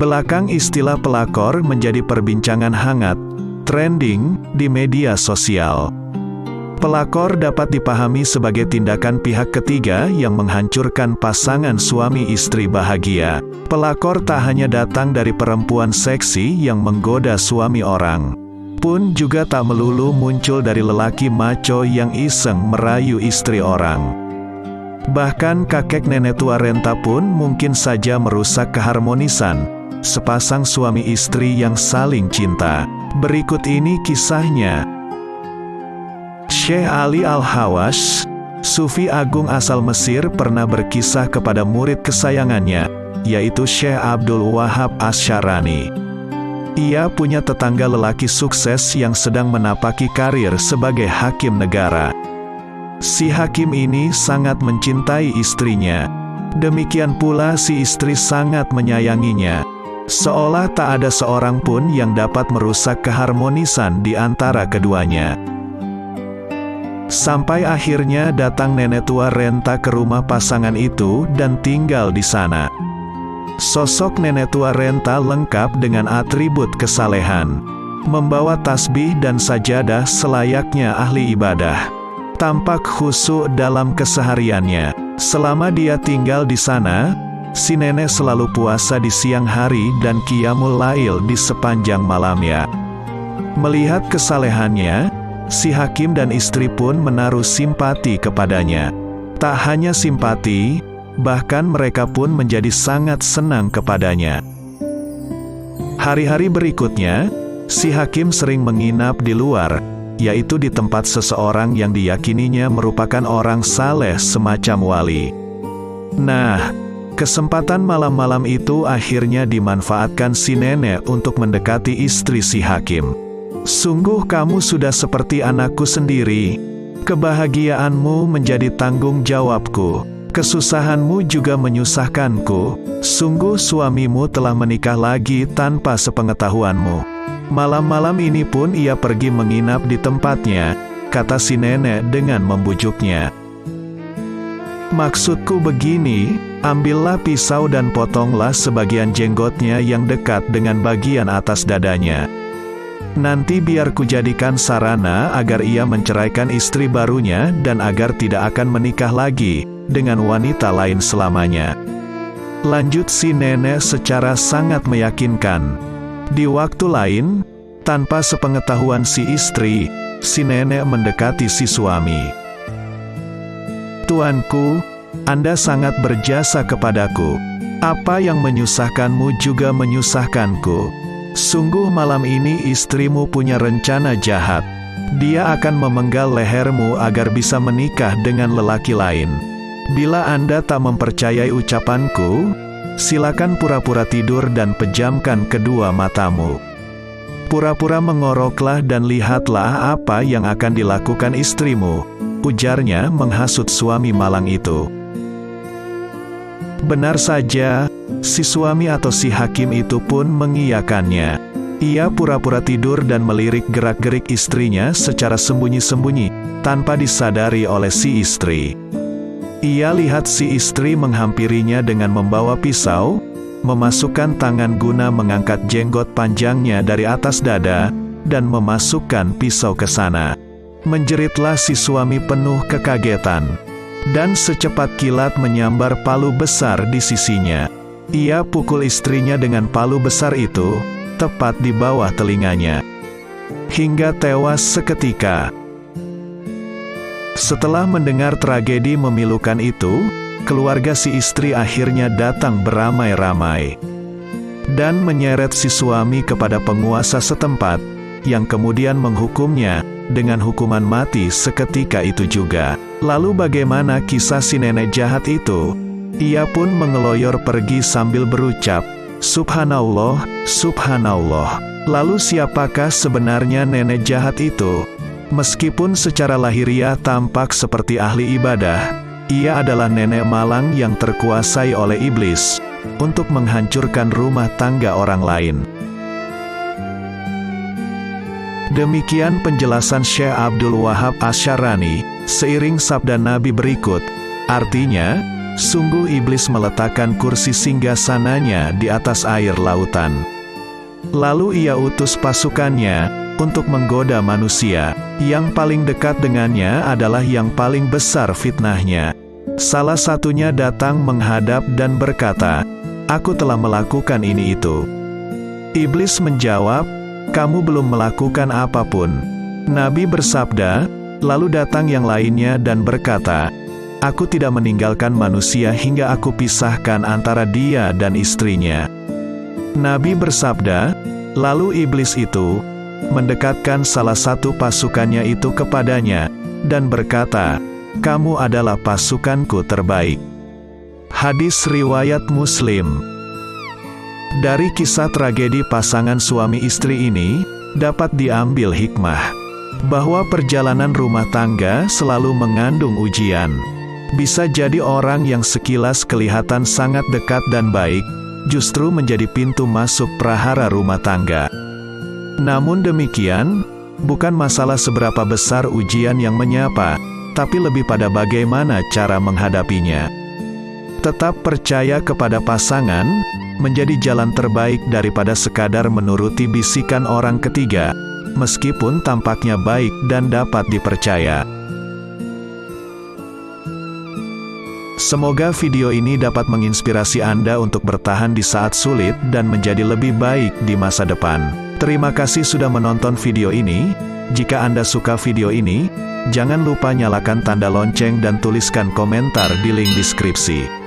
Belakang istilah pelakor menjadi perbincangan hangat, trending, di media sosial. Pelakor dapat dipahami sebagai tindakan pihak ketiga yang menghancurkan pasangan suami istri bahagia. Pelakor tak hanya datang dari perempuan seksi yang menggoda suami orang, pun juga tak melulu muncul dari lelaki maco yang iseng merayu istri orang. Bahkan kakek nenek tua renta pun mungkin saja merusak keharmonisan sepasang suami istri yang saling cinta. Berikut ini kisahnya. Syekh Ali Al-Hawash, Sufi Agung asal Mesir, pernah berkisah kepada murid kesayangannya, yaitu Syekh Abdul Wahab Asy-Syarani. Ia punya tetangga lelaki sukses yang sedang menapaki karir sebagai hakim negara. Si hakim ini sangat mencintai istrinya. Demikian pula si istri sangat menyayanginya. Seolah tak ada seorang pun yang dapat merusak keharmonisan di antara keduanya. Sampai akhirnya datang nenek tua renta ke rumah pasangan itu dan tinggal di sana. Sosok nenek tua renta lengkap dengan atribut kesalehan, membawa tasbih dan sajadah selayaknya ahli ibadah. Tampak khusyuk dalam kesehariannya. Selama dia tinggal di sana, si nenek selalu puasa di siang hari dan qiyamul lail di sepanjang malamnya. Melihat kesalehannya, si hakim dan istri pun menaruh simpati kepadanya. Tak hanya simpati, bahkan mereka pun menjadi sangat senang kepadanya. Hari-hari berikutnya, si hakim sering menginap di luar, yaitu di tempat seseorang yang diyakininya merupakan orang saleh semacam wali. Nah, kesempatan malam-malam itu akhirnya dimanfaatkan si nenek untuk mendekati istri si hakim. Sungguh kamu sudah seperti anakku sendiri. Kebahagiaanmu menjadi tanggung jawabku. Kesusahanmu juga menyusahkanku. Sungguh suamimu telah menikah lagi tanpa sepengetahuanmu. Malam-malam ini pun ia pergi menginap di tempatnya, kata si nenek dengan membujuknya. Maksudku begini, ambillah pisau dan potonglah sebagian jenggotnya yang dekat dengan bagian atas dadanya. Nanti biar kujadikan sarana agar ia menceraikan istri barunya dan agar tidak akan menikah lagi dengan wanita lain selamanya. Lanjut si nenek secara sangat meyakinkan. Di waktu lain, tanpa sepengetahuan si istri, si nenek mendekati si suami. Tuanku, Anda sangat berjasa kepadaku. Apa yang menyusahkanmu juga menyusahkanku. Sungguh malam ini istrimu punya rencana jahat. Dia akan memenggal lehermu agar bisa menikah dengan lelaki lain. Bila Anda tak mempercayai ucapanku, silakan pura-pura tidur dan pejamkan kedua matamu. Pura-pura mengoroklah dan lihatlah apa yang akan dilakukan istrimu, ujarnya menghasut suami malang itu. Benar saja, si suami atau si hakim itu pun mengiyakannya. Ia pura-pura tidur dan melirik gerak-gerik istrinya secara sembunyi-sembunyi, tanpa disadari oleh si istri. Ia lihat si istri menghampirinya dengan membawa pisau, memasukkan tangan guna mengangkat jenggot panjangnya dari atas dada, dan memasukkan pisau ke sana. Menjeritlah si suami penuh kekagetan. Dan secepat kilat menyambar palu besar di sisinya. Ia pukul istrinya dengan palu besar itu, tepat di bawah telinganya, hingga tewas seketika. Setelah mendengar tragedi memilukan itu, keluarga si istri akhirnya datang beramai-ramai dan menyeret si suami kepada penguasa setempat, yang kemudian menghukumnya dengan hukuman mati seketika itu juga. Lalu bagaimana kisah si nenek jahat itu? Ia pun mengeloyor pergi sambil berucap, Subhanallah, Subhanallah. Lalu siapakah sebenarnya nenek jahat itu? Meskipun secara lahiriah tampak seperti ahli ibadah, Ia adalah nenek malang yang terkuasai oleh iblis untuk menghancurkan rumah tangga orang lain. Demikian penjelasan Syekh Abdul Wahab Asy'arani seiring sabda Nabi berikut. Artinya, sungguh iblis meletakkan kursi singgasananya di atas air lautan. Lalu ia utus pasukannya untuk menggoda manusia. Yang paling dekat dengannya adalah yang paling besar fitnahnya. Salah satunya datang menghadap dan berkata, "Aku telah melakukan ini itu." Iblis menjawab, "Kamu belum melakukan apapun." Nabi bersabda, lalu datang yang lainnya dan berkata, "Aku tidak meninggalkan manusia hingga aku pisahkan antara dia dan istrinya." Nabi bersabda, lalu iblis itu mendekatkan salah satu pasukannya itu kepadanya dan berkata, "Kamu adalah pasukanku terbaik." Hadis riwayat Muslim. Dari kisah tragedi pasangan suami istri ini, dapat diambil hikmah bahwa perjalanan rumah tangga selalu mengandung ujian. Bisa jadi orang yang sekilas kelihatan sangat dekat dan baik, justru menjadi pintu masuk prahara rumah tangga. Namun demikian, bukan masalah seberapa besar ujian yang menyapa, tapi lebih pada bagaimana cara menghadapinya. Tetap percaya kepada pasangan menjadi jalan terbaik daripada sekadar menuruti bisikan orang ketiga, meskipun tampaknya baik dan dapat dipercaya. Semoga video ini dapat menginspirasi Anda untuk bertahan di saat sulit dan menjadi lebih baik di masa depan. Terima kasih sudah menonton video ini. Jika Anda suka video ini, jangan lupa nyalakan tanda lonceng dan tuliskan komentar di link deskripsi.